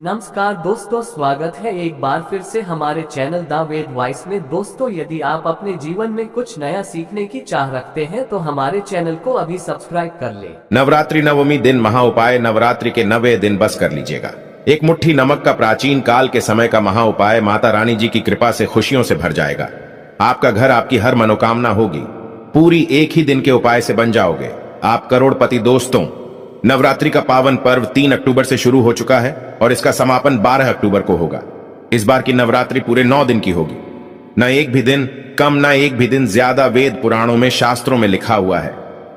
नमस्कार दोस्तों, स्वागत है एक बार फिर से हमारे चैनल द वेद वॉइस में। दोस्तों, यदि आप अपने जीवन में कुछ नया सीखने की चाह रखते हैं तो हमारे चैनल को अभी सब्सक्राइब कर ले। नवरात्रि नवमी दिन महा उपाय। नवरात्रि के 9वें दिन बस कर लीजिएगा। एक मुट्ठी नमक का प्राचीन काल के समय का महा उपाय माता रानी जी की कृपा से खुशियों से भर जाएगा। आपका घर, आपकी हर मनोकामना होगी पूरी। एक ही दिन के उपाय से बन जाओगे आप करोड़पति। दोस्तों, नवरात्रि का पावन पर्व 3 अक्टूबर से शुरू हो चुका है और इसका समापन 12 अक्टूबर को होगा। इस बार की नवरात्रि पूरे 9 दिन की होगी। न एक भी दिन कम, न एक भी दिन ज्यादा वेद पुराणों में, शास्त्रों में लिखा हुआ है।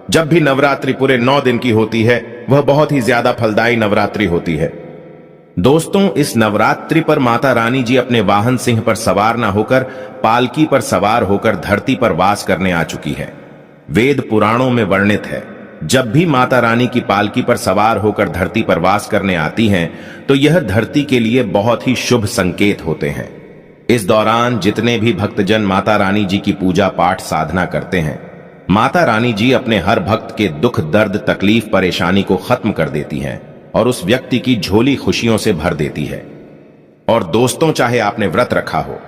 जब भी नवरात्रि पूरे 9 दिन की होती है वह बहुत ही ज्यादा फलदायी नवरात्रि होती है। दोस्तों, इस नवरात्रि पर माता रानी जी अपने वाहन सिंह पर सवार न होकर पालकी पर सवार होकर धरती पर वास करने आ चुकी है। वेद पुराणों में वर्णित है, जब भी माता रानी की पालकी पर सवार होकर धरती पर वास करने आती हैं तो यह धरती के लिए बहुत ही शुभ संकेत होते हैं। इस दौरान जितने भी भक्तजन माता रानी जी की पूजा पाठ साधना करते हैं, माता रानी जी अपने हर भक्त के दुख, दर्द, तकलीफ, परेशानी को खत्म कर देती हैं और उस व्यक्ति की झोली खुशियों से भर देती है। और दोस्तों, चाहे आपने व्रत रखा हो,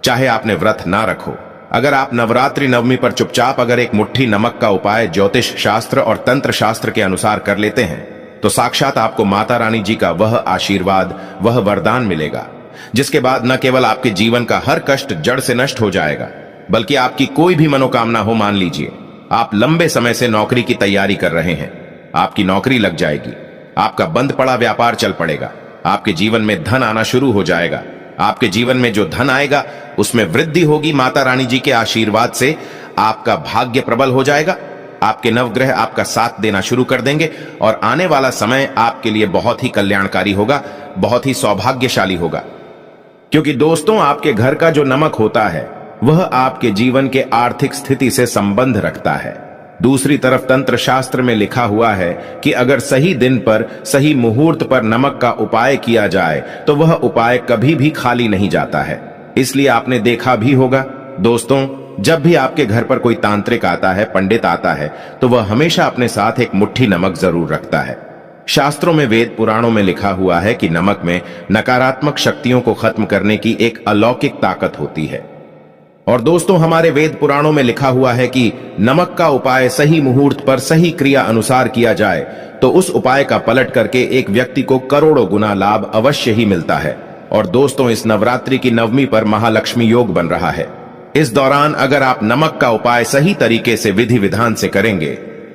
चाहे आपने व्रत ना रखो, अगर आप नवरात्रि नवमी पर चुपचाप अगर एक मुट्ठी नमक का उपाय ज्योतिष शास्त्र और तंत्र शास्त्र के अनुसार कर लेते हैं तो साक्षात आपको माता रानी जी का वह आशीर्वाद, वह वरदान मिलेगा, जिसके बाद न केवल आपके जीवन का हर कष्ट जड़ से नष्ट हो जाएगा, बल्कि आपकी कोई भी मनोकामना हो, मान लीजिए आप लंबे समय से नौकरी की तैयारी कर रहे हैं, आपकी नौकरी लग जाएगी, आपका बंद पड़ा व्यापार चल पड़ेगा, आपके जीवन में धन आना शुरू हो जाएगा। आपके जीवन में जो धन आएगा उसमें वृद्धि होगी। माता रानी जी के आशीर्वाद से आपका भाग्य प्रबल हो जाएगा। आपके नवग्रह आपका साथ देना शुरू कर देंगे और आने वाला समय आपके लिए बहुत ही कल्याणकारी होगा, बहुत ही सौभाग्यशाली होगा। क्योंकि दोस्तों, आपके घर का जो नमक होता है वह आपके जीवन के आर्थिक स्थिति से संबंध रखता है। दूसरी तरफ तंत्र शास्त्र में लिखा हुआ है कि अगर सही दिन पर, सही मुहूर्त पर नमक का उपाय किया जाए तो वह उपाय कभी भी खाली नहीं जाता है। इसलिए आपने देखा भी होगा दोस्तों, जब भी आपके घर पर कोई तांत्रिक आता है, पंडित आता है, तो वह हमेशा अपने साथ एक मुट्ठी नमक जरूर रखता है। शास्त्रों में, वेद पुराणों में लिखा हुआ है कि नमक में नकारात्मक शक्तियों को खत्म करने की एक अलौकिक ताकत होती है। और दोस्तों, हमारे वेद पुराणों में लिखा हुआ है कि नमक का उपाय सही मुहूर्त पर, सही क्रिया अनुसार किया जाए तो उस उपाय का पलट करके एक व्यक्ति को करोड़ों गुना लाभ अवश्य ही मिलता है। और दोस्तों, इस नवरात्रि की नवमी पर महालक्ष्मी योग बन रहा है। इस दौरान अगर आप नमक का उपाय सही तरीके से, विधि विधान से करेंगे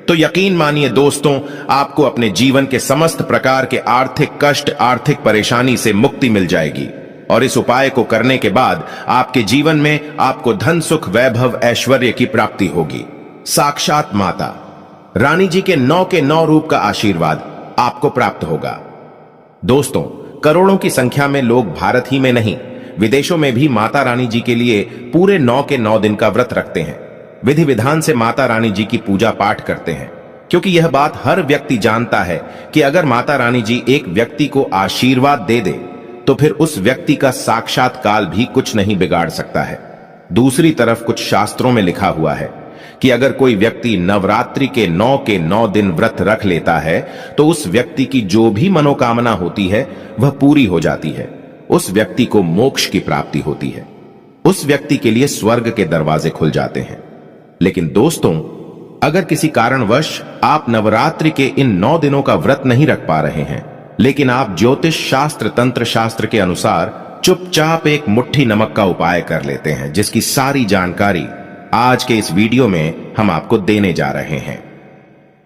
तो यकीन मानिए दोस्तों, आपको अपने जीवन के समस्त प्रकार के आर्थिक कष्ट, आर्थिक परेशानी से मुक्ति मिल जाएगी। और इस उपाय को करने के बाद आपके जीवन में आपको धन, सुख, वैभव, ऐश्वर्य की प्राप्ति होगी। साक्षात माता रानी जी के 9 के 9 रूप का आशीर्वाद आपको प्राप्त होगा। दोस्तों, करोड़ों की संख्या में लोग भारत ही में नहीं, विदेशों में भी माता रानी जी के लिए पूरे 9 के 9 दिन का व्रत रखते हैं। विधि विधान से माता रानी जी की पूजा पाठ करते हैं, क्योंकि यह बात हर व्यक्ति जानता है कि अगर माता रानी जी एक व्यक्ति को आशीर्वाद दे दे तो फिर उस व्यक्ति का साक्षात काल भी कुछ नहीं बिगाड़ सकता है। दूसरी तरफ कुछ शास्त्रों में लिखा हुआ है कि अगर कोई व्यक्ति नवरात्रि के 9 के 9 दिन व्रत रख लेता है तो उस व्यक्ति की जो भी मनोकामना होती है वह पूरी हो जाती है। उस व्यक्ति को मोक्ष की प्राप्ति होती है। उस व्यक्ति के लिए स्वर्ग के दरवाजे खुल जाते हैं। लेकिन दोस्तों, अगर किसी कारणवश आप नवरात्रि के इन 9 दिनों का व्रत नहीं रख पा रहे हैं, लेकिन आप ज्योतिष शास्त्र, तंत्र शास्त्र के अनुसार चुपचाप एक मुट्ठी नमक का उपाय कर लेते हैं, जिसकी सारी जानकारी आज के इस वीडियो में हम आपको देने जा रहे हैं,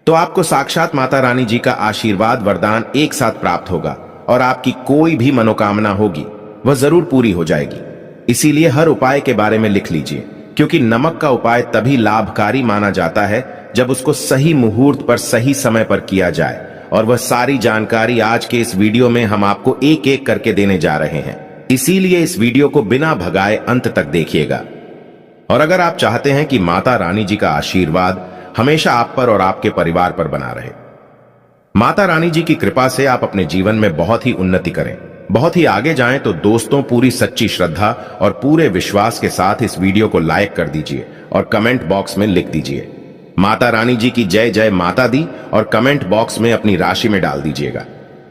तो आपको साक्षात माता रानी जी का आशीर्वाद, वरदान एक साथ प्राप्त होगा और आपकी कोई भी मनोकामना होगी वह जरूर पूरी हो जाएगी। इसीलिए हर उपाय के बारे में लिख लीजिए, क्योंकि नमक का उपाय तभी लाभकारी माना जाता है जब उसको सही मुहूर्त पर, सही समय पर किया जाए। और वह सारी जानकारी आज के इस वीडियो में हम आपको एक एक करके देने जा रहे हैं। इसीलिए इस वीडियो को बिना भगाए अंत तक देखिएगा। और अगर आप चाहते हैं कि माता रानी जी का आशीर्वाद हमेशा आप पर और आपके परिवार पर बना रहे, माता रानी जी की कृपा से आप अपने जीवन में बहुत ही उन्नति करें, बहुत ही आगे जाएं, तो दोस्तों, पूरी सच्ची श्रद्धा और पूरे विश्वास के साथ इस वीडियो को लाइक कर दीजिए और कमेंट बॉक्स में लिख दीजिए माता रानी जी की जय जय माता दी और कमेंट बॉक्स में अपनी राशि में डाल दीजिएगा।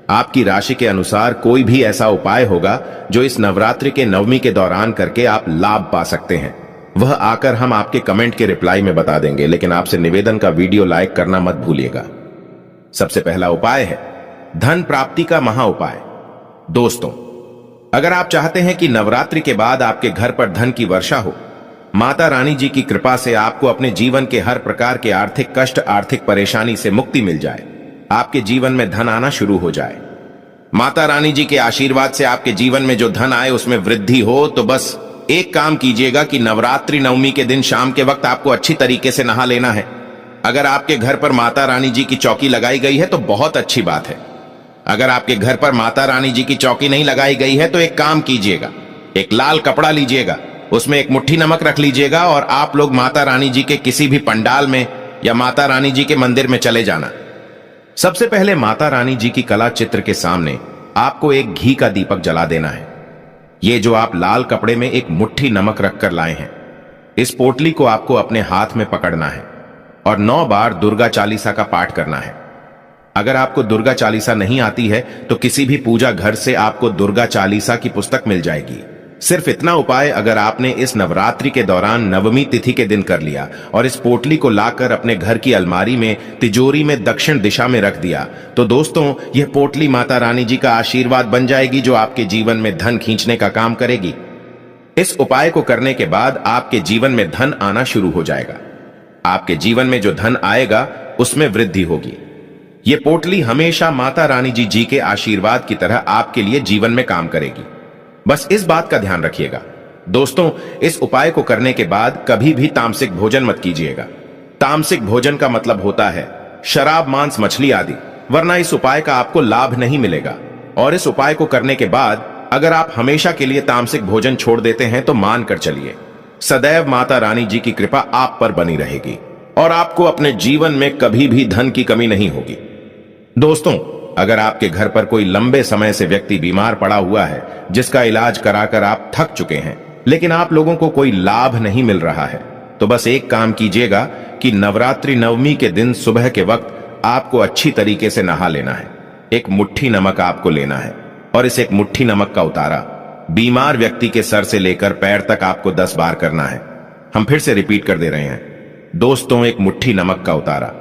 आपकी राशि के अनुसार कोई भी ऐसा उपाय होगा जो इस नवरात्रि के नवमी के दौरान करके आप लाभ पा सकते हैं, वह आकर हम आपके कमेंट के रिप्लाई में बता देंगे। लेकिन आपसे निवेदन का वीडियो लाइक करना मत भूलिएगा। सबसे पहला उपाय है धन प्राप्ति का महा उपाय। दोस्तों, अगर आप चाहते हैं कि नवरात्रि के बाद आपके घर पर धन की वर्षा हो, माता रानी जी की कृपा से आपको अपने जीवन के हर प्रकार के आर्थिक कष्ट, आर्थिक परेशानी से मुक्ति मिल जाए, आपके जीवन में धन आना शुरू हो जाए, माता रानी जी के आशीर्वाद से आपके जीवन में जो धन आए उसमें वृद्धि हो, तो बस एक काम कीजिएगा कि नवरात्रि नवमी के दिन शाम के वक्त आपको अच्छी तरीके से नहा लेना है। अगर आपके घर पर माता रानी जी की चौकी लगाई गई है तो बहुत अच्छी बात है। अगर आपके घर पर माता रानी जी की चौकी नहीं लगाई गई है तो एक काम कीजिएगा, एक लाल कपड़ा लीजिएगा, उसमें एक मुट्ठी नमक रख लीजिएगा और आप लोग माता रानी जी के किसी भी पंडाल में या माता रानी जी के मंदिर में चले जाना। सबसे पहले माता रानी जी की कला चित्र के सामने आपको एक घी का दीपक जला देना है। ये जो आप लाल कपड़े में एक मुट्ठी नमक रखकर लाए हैं, इस पोटली को आपको अपने हाथ में पकड़ना है और 9 बार दुर्गा चालीसा का पाठ करना है। अगर आपको दुर्गा चालीसा नहीं आती है तो किसी भी पूजा घर से आपको दुर्गा चालीसा की पुस्तक मिल जाएगी। सिर्फ इतना उपाय अगर आपने इस नवरात्रि के दौरान नवमी तिथि के दिन कर लिया और इस पोटली को लाकर अपने घर की अलमारी में, तिजोरी में दक्षिण दिशा में रख दिया, तो दोस्तों यह पोटली माता रानी जी का आशीर्वाद बन जाएगी जो आपके जीवन में धन खींचने का काम करेगी। इस उपाय को करने के बाद आपके जीवन में धन आना शुरू हो जाएगा। आपके जीवन में जो धन आएगा उसमें वृद्धि होगी। यह पोटली हमेशा माता रानी जी के आशीर्वाद की तरह आपके लिए जीवन में काम करेगी। बस इस बात का ध्यान रखिएगा। दोस्तों, इस उपाय को करने के बाद कभी भी तामसिक भोजन मत कीजिएगा। तामसिक भोजन का मतलब होता है शराब, मांस, मछली आदि, वरना इस उपाय का आपको लाभ नहीं मिलेगा। और इस उपाय को करने के बाद अगर आप हमेशा के लिए तामसिक भोजन छोड़ देते हैं तो मान कर चलिए, सदैव माता रानी जी की कृपा आप पर बनी रहेगी और आपको अपने जीवन में कभी भी धन की कमी नहीं होगी। दोस्तों, अगर आपके घर पर कोई लंबे समय से व्यक्ति बीमार पड़ा हुआ है, जिसका इलाज कराकर आप थक चुके हैं, लेकिन आप लोगों को कोई लाभ नहीं मिल रहा है, तो बस एक काम कीजिएगा कि नवरात्रि नवमी के दिन सुबह के वक्त आपको अच्छी तरीके से नहा लेना है। एक मुट्ठी नमक आपको लेना है और इस एक मुट्ठी नमक का उतारा बीमार व्यक्ति के सर से लेकर पैर तक आपको 10 बार करना है। हम फिर से रिपीट कर दे रहे हैं दोस्तों, एक मुट्ठी नमक का उतारा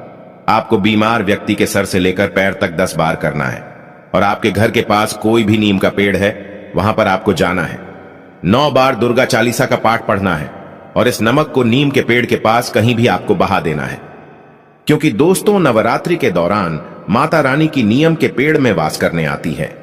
आपको बीमार व्यक्ति के सर से लेकर पैर तक 10 बार करना है। और आपके घर के पास कोई भी नीम का पेड़ है, वहां पर आपको जाना है। 9 बार दुर्गा चालीसा का पाठ पढ़ना है और इस नमक को नीम के पेड़ के पास कहीं भी आपको बहा देना है। क्योंकि दोस्तों, नवरात्रि के दौरान माता रानी की नीम के पेड़ में वास करने आती है।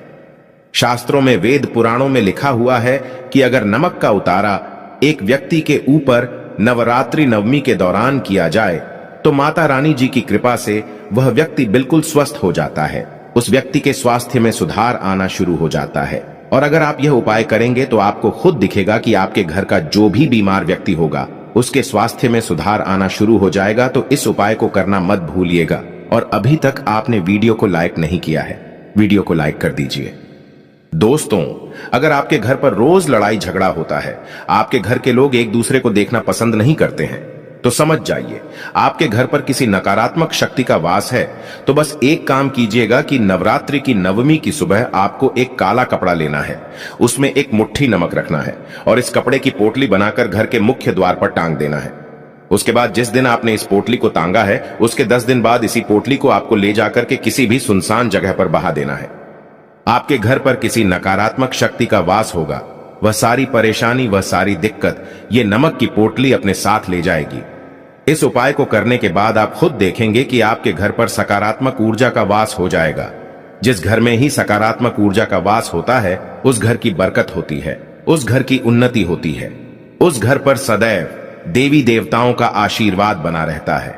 शास्त्रों में, वेद पुराणों में लिखा हुआ है कि अगर नमक का उतारा एक व्यक्ति के ऊपर नवरात्रि नवमी के दौरान किया जाए तो माता रानी जी की कृपा से वह व्यक्ति बिल्कुल स्वस्थ हो जाता है, उस व्यक्ति के स्वास्थ्य में सुधार आना शुरू हो जाता है। और अगर आप यह उपाय करेंगे तो आपको खुद दिखेगा कि आपके घर का जो भी बीमार व्यक्ति होगा उसके स्वास्थ्य में सुधार आना शुरू हो जाएगा। तो इस उपाय को करना मत भूलिएगा। और अभी तक आपने वीडियो को लाइक नहीं किया है, वीडियो को लाइक कर दीजिए। दोस्तों, अगर आपके घर पर रोज लड़ाई झगड़ा होता है, आपके घर के लोग एक दूसरे को देखना पसंद नहीं करते हैं, तो समझ जाइए आपके घर पर किसी नकारात्मक शक्ति का वास है। तो बस एक काम कीजिएगा कि नवरात्रि की नवमी की सुबह आपको एक काला कपड़ा लेना है, उसमें एक मुट्ठी नमक रखना है और इस कपड़े की पोटली बनाकर घर के मुख्य द्वार पर टांग देना है। उसके बाद जिस दिन आपने इस पोटली को टांगा है, उसके 10 दिन बाद इसी पोटली को आपको ले जाकर के किसी भी सुनसान जगह पर बहा देना है। आपके घर पर किसी नकारात्मक शक्ति का वास होगा, वह सारी परेशानी, वह सारी दिक्कत ये नमक की पोटली अपने साथ ले जाएगी। इस उपाय को करने के बाद आप खुद देखेंगे कि आपके घर पर सकारात्मक ऊर्जा का वास हो जाएगा। जिस घर में ही सकारात्मक ऊर्जा का वास होता है, उस घर की बरकत होती है, उस घर की उन्नति होती है, उस घर पर सदैव देवी देवताओं का आशीर्वाद बना रहता है,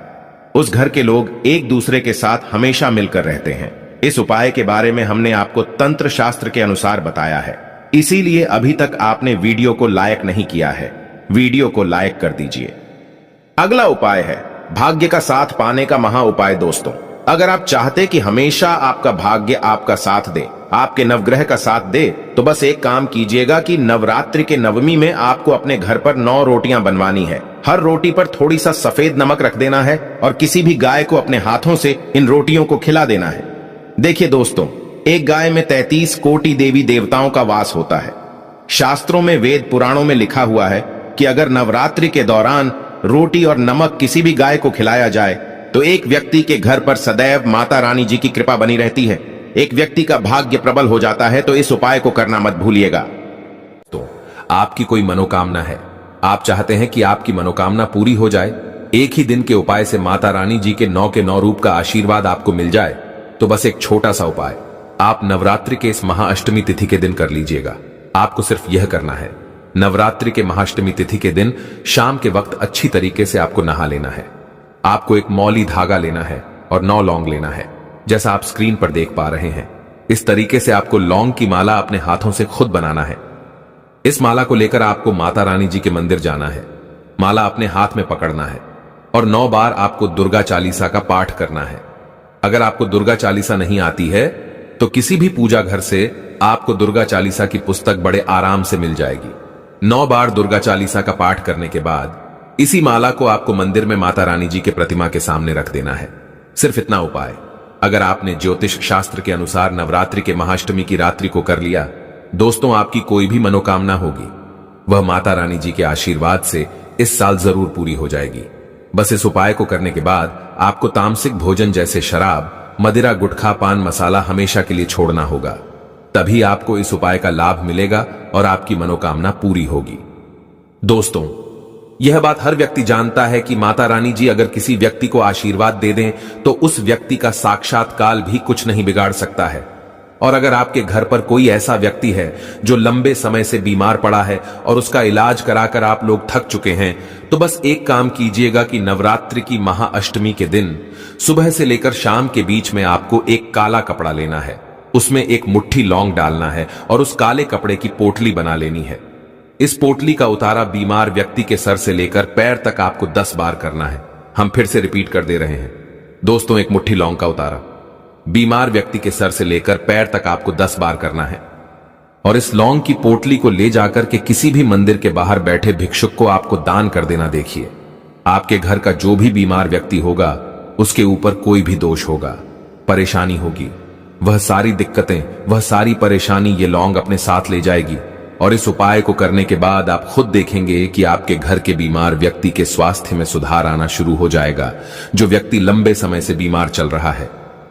उस घर के लोग एक दूसरे के साथ हमेशा मिलकर रहते हैं। इस उपाय के बारे में हमने आपको तंत्र शास्त्र के अनुसार बताया है, इसीलिए अभी तक आपने वीडियो को लाइक नहीं किया है, वीडियो को लाइक कर दीजिए। अगला उपाय है भाग्य का साथ पाने का महा उपाय। दोस्तों, अगर आप चाहते कि हमेशा आपका भाग्य आपका साथ दे, आपके नवग्रह का साथ दे, तो बस एक काम कीजिएगा कि नवरात्रि के नवमी में आपको अपने घर पर 9 रोटियां बनवानी है। हर रोटी पर थोड़ी सा सफेद नमक रख देना है और किसी भी गाय को अपने हाथों से इन रोटियों को खिला देना है। देखिए दोस्तों, एक गाय में 33 कोटि देवी देवताओं का वास होता है। शास्त्रों में, वेद पुराणों में लिखा हुआ है कि अगर नवरात्रि के दौरान रोटी और नमक किसी भी गाय को खिलाया जाए तो एक व्यक्ति के घर पर सदैव माता रानी जी की कृपा बनी रहती है। एक व्यक्ति का भाग्य प्रबल हो जाता है। तो इस उपाय को करना मत भूलिएगा। तो आपकी कोई मनोकामना है, आप चाहते हैं कि आपकी मनोकामना पूरी हो जाए, एक ही दिन के उपाय से माता रानी जी के 9 रूप का आशीर्वाद आपको मिल जाए, तो बस एक छोटा सा उपाय आप नवरात्रि के इस महाअष्टमी तिथि के दिन कर लीजिएगा। आपको सिर्फ यह करना है, नवरात्रि के महाअष्टमी तिथि के दिन शाम के वक्त अच्छी तरीके से आपको नहा लेना है। आपको एक मौली धागा लेना है और 9 लौंग लेना है, जैसा आप स्क्रीन पर देख पा रहे हैं। इस तरीके से आपको लौंग की माला अपने हाथों से खुद बनाना है। इस माला को लेकर आपको माता रानी जी के मंदिर जाना है। माला अपने हाथ में पकड़ना है और 9 बार आपको दुर्गा चालीसा का पाठ करना है। अगर आपको दुर्गा चालीसा नहीं आती है तो किसी भी पूजा घर से आपको दुर्गा चालीसा की पुस्तक बड़े आराम से मिल जाएगी। 9 बार दुर्गा चालीसा का पाठ करने के बाद इसी माला को आपको मंदिर में माता रानी जी के प्रतिमा के सामने रख देना है। सिर्फ इतना उपाय अगर आपने ज्योतिष शास्त्र के अनुसार नवरात्रि के महाअष्टमी की रात्रि को कर लिया, दोस्तों आपकी कोई भी मनोकामना होगी वह माता रानी जी के आशीर्वाद से इस साल जरूर पूरी हो जाएगी। बस इस उपाय को करने के बाद आपको तामसिक भोजन जैसे शराब, मदिरा, गुटखा, पान मसाला हमेशा के लिए छोड़ना होगा। तभी आपको इस उपाय का लाभ मिलेगा और आपकी मनोकामना पूरी होगी। दोस्तों, यह बात हर व्यक्ति जानता है कि माता रानी जी अगर किसी व्यक्ति को आशीर्वाद दे दें तो उस व्यक्ति का साक्षात काल भी कुछ नहीं बिगाड़ सकता है। और अगर आपके घर पर कोई ऐसा व्यक्ति है जो लंबे समय से बीमार पड़ा है और उसका इलाज कराकर आप लोग थक चुके हैं, तो बस एक काम कीजिएगा कि नवरात्रि की महाअष्टमी के दिन सुबह से लेकर शाम के बीच में आपको एक काला कपड़ा लेना है, उसमें एक मुट्ठी लौंग डालना है और उस काले कपड़े की पोटली बना लेनी है। इस पोटली का उतारा बीमार व्यक्ति के सर से लेकर पैर तक आपको 10 बार करना है। हम फिर से रिपीट कर दे रहे हैं दोस्तों, एक मुट्ठी लौंग का उतारा बीमार व्यक्ति के सर से लेकर पैर तक आपको 10 बार करना है और इस लौंग की पोटली को ले जाकर के किसी भी मंदिर के बाहर बैठे भिक्षुक को आपको दान कर देना। देखिए, आपके घर का जो भी बीमार व्यक्ति होगा उसके ऊपर कोई भी दोष होगा, परेशानी होगी, वह सारी दिक्कतें, वह सारी परेशानी ये लौंग अपने साथ ले जाएगी। और इस उपाय को करने के बाद आप खुद देखेंगे कि आपके घर के बीमार व्यक्ति के स्वास्थ्य में सुधार आना शुरू हो जाएगा। जो व्यक्ति लंबे समय से बीमार चल रहा है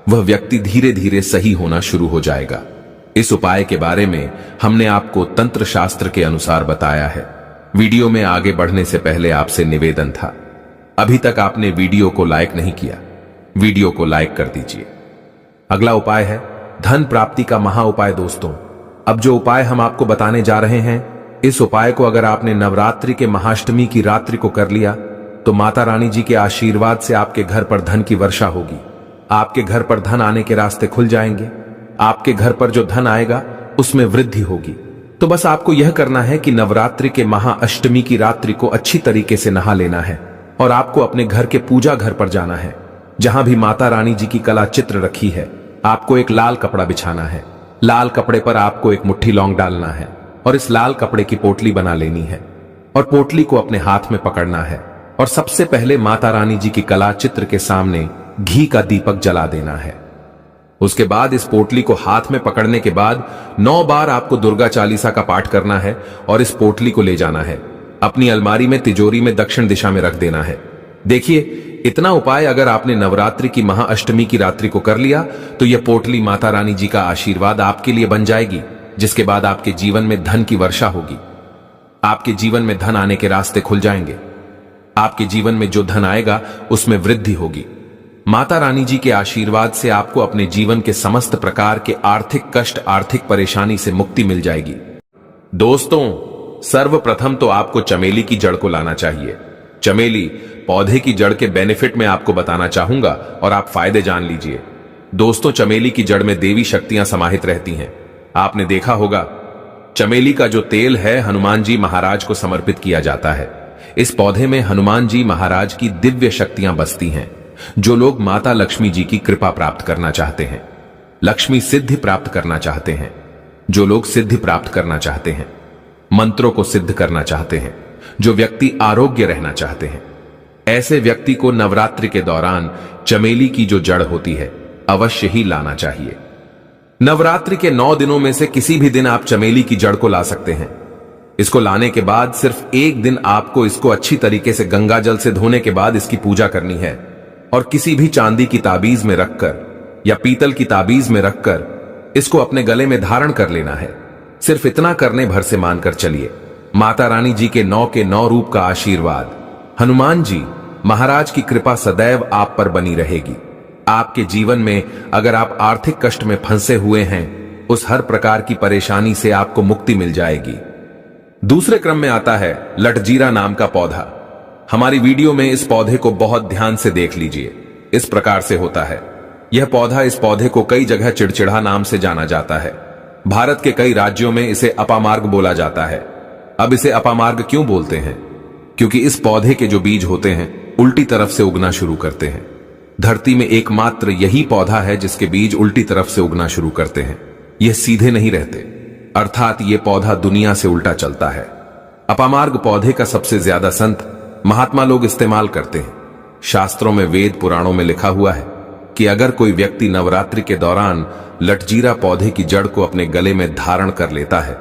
वह व्यक्ति धीरे धीरे सही होना शुरू हो जाएगा। इस उपाय के बारे में हमने आपको तंत्र शास्त्र के अनुसार बताया है। वीडियो में आगे बढ़ने से पहले आपसे निवेदन था, अभी तक आपने वीडियो को लाइक नहीं किया, वीडियो को लाइक कर दीजिए। अगला उपाय है धन प्राप्ति का महा उपाय। दोस्तों, अब जो उपाय हम आपको बताने जा रहे हैं, इस उपाय को अगर आपने नवरात्रि के महाअष्टमी की रात्रि को कर लिया तो माता रानी जी के आशीर्वाद से आपके घर पर धन की वर्षा होगी। आपके घर पर धन आने के रास्ते खुल जाएंगे। आपके घर पर जो धन आएगा उसमें वृद्धि होगी। तो बस आपको यह करना है कि नवरात्रि के महाअष्टमी की रात्रि को अच्छी तरीके से नहा लेना है और आपको अपने घर के पूजा घर पर जाना है। जहां भी माता रानी जी की कला चित्र रखी है, आपको एक लाल कपड़ा बिछाना है। लाल कपड़े पर आपको एक मुट्ठी लौंग डालना है और इस लाल कपड़े की पोटली बना लेनी है और पोटली को अपने हाथ में पकड़ना है और सबसे पहले माता रानी जी की कला चित्र के सामने घी का दीपक जला देना है। उसके बाद इस पोटली को हाथ में पकड़ने के बाद 9 बार आपको दुर्गा चालीसा का पाठ करना है और इस पोटली को ले जाना है, अपनी अलमारी में तिजोरी में दक्षिण दिशा में रख देना है। देखिए, इतना उपाय अगर आपने नवरात्रि की महाअष्टमी की रात्रि को कर लिया तो यह पोटली माता रानी जी का आशीर्वाद आपके लिए बन जाएगी, जिसके बाद आपके जीवन में धन की वर्षा होगी। आपके जीवन में धन आने के रास्ते खुल जाएंगे। आपके जीवन में जो धन आएगा उसमें वृद्धि होगी। माता रानी जी के आशीर्वाद से आपको अपने जीवन के समस्त प्रकार के आर्थिक कष्ट, आर्थिक परेशानी से मुक्ति मिल जाएगी। दोस्तों, सर्वप्रथम तो आपको चमेली की जड़ को लाना चाहिए। चमेली पौधे की जड़ के बेनिफिट में आपको बताना चाहूंगा और आप फायदे जान लीजिए। दोस्तों, चमेली की जड़ में देवी शक्तियां समाहित रहती हैं। आपने देखा होगा, चमेली का जो तेल है हनुमान जी महाराज को समर्पित किया जाता है। इस पौधे में हनुमान जी महाराज की दिव्य शक्तियां बसती हैं। जो लोग माता लक्ष्मी जी की कृपा प्राप्त करना चाहते हैं, लक्ष्मी सिद्धि प्राप्त करना चाहते हैं, जो लोग सिद्धि प्राप्त करना चाहते हैं, मंत्रों को सिद्ध करना चाहते हैं, जो व्यक्ति आरोग्य रहना चाहते हैं, ऐसे व्यक्ति को नवरात्रि के दौरान चमेली की जो जड़ होती है अवश्य ही लाना चाहिए। नवरात्रि के 9 दिनों में से किसी भी दिन आप चमेली की जड़ को ला सकते हैं। इसको लाने के बाद सिर्फ एक दिन आपको इसको अच्छी तरीके से गंगा जल से धोने के बाद इसकी पूजा करनी है और किसी भी चांदी की ताबीज में रखकर या पीतल की ताबीज में रखकर इसको अपने गले में धारण कर लेना है। सिर्फ इतना करने भर से मानकर चलिए, माता रानी जी के 9 रूप का आशीर्वाद, हनुमान जी महाराज की कृपा सदैव आप पर बनी रहेगी। आपके जीवन में अगर आप आर्थिक कष्ट में फंसे हुए हैं, उस हर प्रकार की परेशानी से आपको मुक्ति मिल जाएगी। दूसरे क्रम में आता है लटजीरा नाम का पौधा। हमारी वीडियो में इस पौधे को बहुत ध्यान से देख लीजिए। इस प्रकार से होता है यह पौधा। इस पौधे को कई जगह चिड़चिड़ा नाम से जाना जाता है। भारत के कई राज्यों में इसे अपामार्ग बोला जाता है। अब इसे अपामार्ग क्यों बोलते हैं? क्योंकि इस पौधे के जो बीज होते हैं उल्टी तरफ से उगना शुरू करते हैं। धरती में एकमात्र यही पौधा है जिसके बीज उल्टी तरफ से उगना शुरू करते हैं। यह सीधे नहीं रहते, अर्थात यह पौधा दुनिया से उल्टा चलता है। अपामार्ग पौधे का सबसे ज्यादा संत महात्मा लोग इस्तेमाल करते हैं। शास्त्रों में, वेद पुराणों में लिखा हुआ है कि अगर कोई व्यक्ति नवरात्रि के दौरान लटजीरा पौधे की जड़ को अपने गले में धारण कर लेता है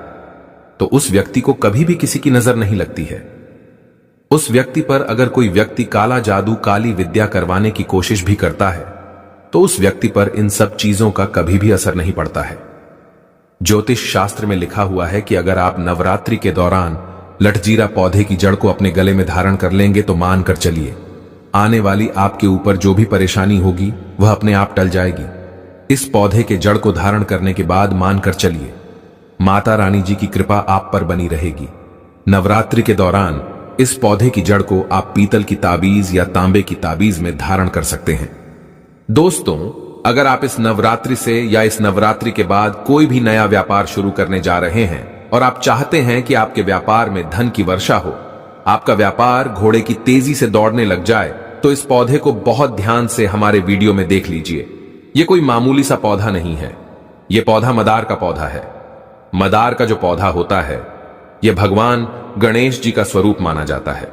तो उस व्यक्ति को कभी भी किसी की नजर नहीं लगती है। उस व्यक्ति पर अगर कोई व्यक्ति काला जादू, काली विद्या करवाने की कोशिश भी करता है तो उस व्यक्ति पर इन सब चीजों का कभी भी असर नहीं पड़ता है। ज्योतिष शास्त्र में लिखा हुआ है कि अगर आप नवरात्रि के दौरान लटजीरा पौधे की जड़ को अपने गले में धारण कर लेंगे तो मानकर चलिए, आने वाली आपके ऊपर जो भी परेशानी होगी वह अपने आप टल जाएगी। इस पौधे के जड़ को धारण करने के बाद मानकर चलिए, माता रानी जी की कृपा आप पर बनी रहेगी। नवरात्रि के दौरान इस पौधे की जड़ को आप पीतल की ताबीज या तांबे की ताबीज में धारण कर सकते हैं। दोस्तों, अगर आप इस नवरात्रि से या इस नवरात्रि के बाद कोई भी नया व्यापार शुरू करने जा रहे हैं और आप चाहते हैं कि आपके व्यापार में धन की वर्षा हो, आपका व्यापार घोड़े की तेजी से दौड़ने लग जाए, तो इस पौधे को बहुत ध्यान से हमारे वीडियो में देख लीजिए। यह कोई मामूली सा पौधा नहीं है। यह पौधा मदार का पौधा है। मदार का जो पौधा होता है यह भगवान गणेश जी का स्वरूप माना जाता है।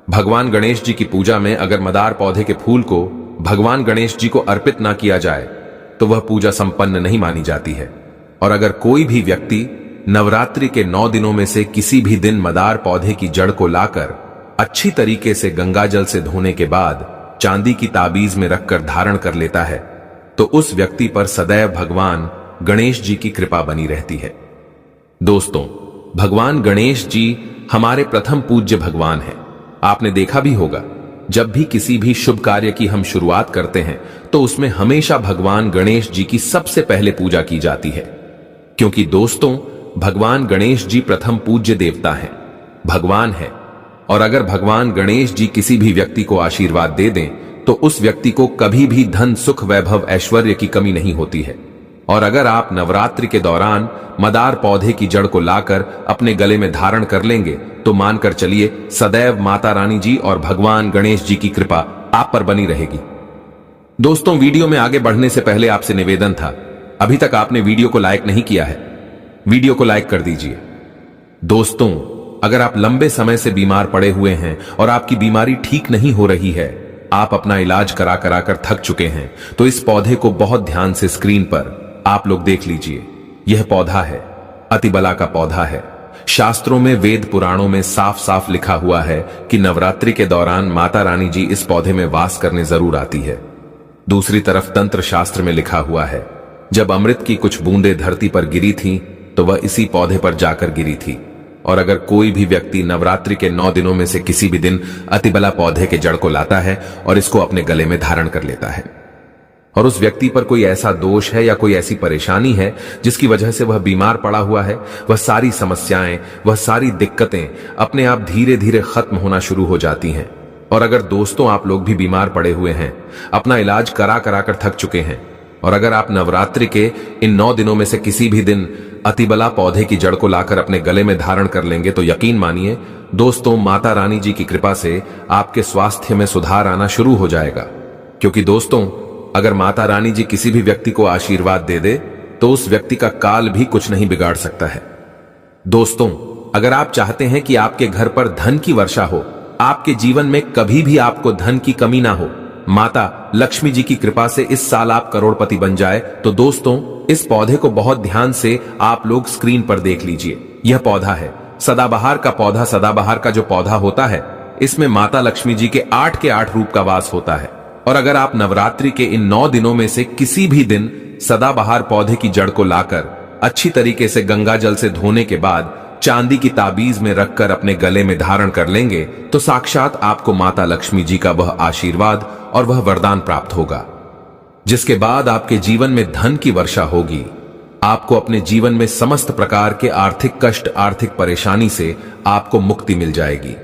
भगवान गणेश जी की पूजा में अगर मदार पौधे के फूल को भगवान गणेश जी को अर्पित ना किया जाए तो वह पूजा संपन्न नहीं मानी जाती है। और अगर कोई भी व्यक्ति नवरात्रि के 9 दिनों में से किसी भी दिन मदार पौधे की जड़ को लाकर अच्छी तरीके से गंगा जल से धोने के बाद चांदी की ताबीज में रखकर धारण कर लेता है तो उस व्यक्ति पर सदैव भगवान गणेश जी की कृपा बनी रहती है। दोस्तों, भगवान गणेश जी हमारे प्रथम पूज्य भगवान हैं। आपने देखा भी होगा, जब भी किसी भी शुभ कार्य की हम शुरुआत करते हैं तो उसमें हमेशा भगवान गणेश जी की सबसे पहले पूजा की जाती है। क्योंकि दोस्तों, भगवान गणेश जी प्रथम पूज्य देवता हैं, भगवान है। और अगर भगवान गणेश जी किसी भी व्यक्ति को आशीर्वाद दे दें तो उस व्यक्ति को कभी भी धन, सुख, वैभव, ऐश्वर्य की कमी नहीं होती है। और अगर आप नवरात्रि के दौरान मदार पौधे की जड़ को लाकर अपने गले में धारण कर लेंगे तो मानकर चलिए, सदैव माता रानी जी और भगवान गणेश जी की कृपा आप पर बनी रहेगी। दोस्तों, वीडियो में आगे बढ़ने से पहले आपसे निवेदन था, अभी तक आपने वीडियो को लाइक नहीं किया है, वीडियो को लाइक कर दीजिए। दोस्तों, अगर आप लंबे समय से बीमार पड़े हुए हैं और आपकी बीमारी ठीक नहीं हो रही है, आप अपना इलाज करा कर थक चुके हैं, तो इस पौधे को बहुत ध्यान से स्क्रीन पर आप लोग देख लीजिए। यह पौधा है, अतिबला का पौधा है। शास्त्रों में, वेद पुराणों में साफ साफ लिखा हुआ है कि नवरात्रि के दौरान माता रानी जी इस पौधे में वास करने जरूर आती है। दूसरी तरफ तंत्र शास्त्र में लिखा हुआ है, जब अमृत की कुछ बूंदें धरती पर गिरी थीं तो वह इसी पौधे पर जाकर गिरी थी। और अगर कोई भी व्यक्ति नवरात्रि के 9 दिनों में से किसी भी दिन अतिबला पौधे के जड़ को लाता है और इसको अपने गले में धारण कर लेता है और उस व्यक्ति पर कोई ऐसा दोष है या कोई ऐसी परेशानी है जिसकी वजह से वह बीमार पड़ा हुआ है, वह सारी समस्याएं, वह सारी दिक्कतें अपने आप धीरे धीरे खत्म होना शुरू हो जाती हैं। और अगर दोस्तों आप लोग भी बीमार पड़े हुए हैं, अपना इलाज करा कर थक चुके हैं, और अगर आप नवरात्रि के इन 9 दिनों में से किसी भी दिन अतिबला पौधे की जड़ को लाकर अपने गले में धारण कर लेंगे तो यकीन मानिए दोस्तों, माता रानी जी की कृपा से आपके स्वास्थ्य में सुधार आना शुरू हो जाएगा। क्योंकि दोस्तों, अगर माता रानी जी किसी भी व्यक्ति को आशीर्वाद दे दे तो उस व्यक्ति का काल भी कुछ नहीं बिगाड़ सकता है। दोस्तों, अगर आप चाहते हैं कि आपके घर पर धन की वर्षा हो, आपके जीवन में कभी भी आपको धन की कमी ना हो, माता लक्ष्मी जी की कृपा से इस साल आप करोड़पति बन जाए, तो दोस्तों इस पौधे को बहुत ध्यान से आप लोग स्क्रीन पर देख लीजिए। यह पौधा है सदाबहार का पौधा। सदाबहार का जो पौधा होता है, इसमें माता लक्ष्मी जी के 8 रूप का वास होता है। और अगर आप नवरात्रि के इन 9 दिनों में से किसी भी दिन सदाबहार पौधे की जड़ को लाकर अच्छी तरीके से गंगा जल से धोने के बाद चांदी की ताबीज में रखकर अपने गले में धारण कर लेंगे, तो साक्षात आपको माता लक्ष्मी जी का वह आशीर्वाद और वह वरदान प्राप्त होगा, जिसके बाद आपके जीवन में धन की वर्षा होगी। आपको अपने जीवन में समस्त प्रकार के आर्थिक कष्ट, आर्थिक परेशानी से आपको मुक्ति मिल जाएगी।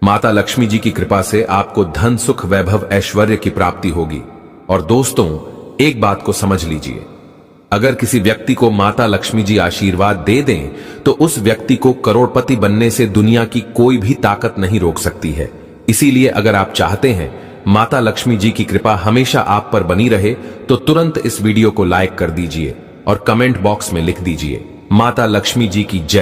माता लक्ष्मी जी की कृपा से आपको धन, सुख, वैभव, ऐश्वर्य की प्राप्ति होगी। और दोस्तों एक बात को समझ लीजिए, अगर किसी व्यक्ति को माता लक्ष्मी जी आशीर्वाद दे दें, तो उस व्यक्ति को करोड़पति बनने से दुनिया की कोई भी ताकत नहीं रोक सकती है। इसीलिए अगर आप चाहते हैं माता लक्ष्मी जी की कृपा हमेशा आप पर बनी रहे, तो तुरंत इस वीडियो को लाइक कर दीजिए और कमेंट बॉक्स में लिख दीजिए, माता लक्ष्मी जी की जय।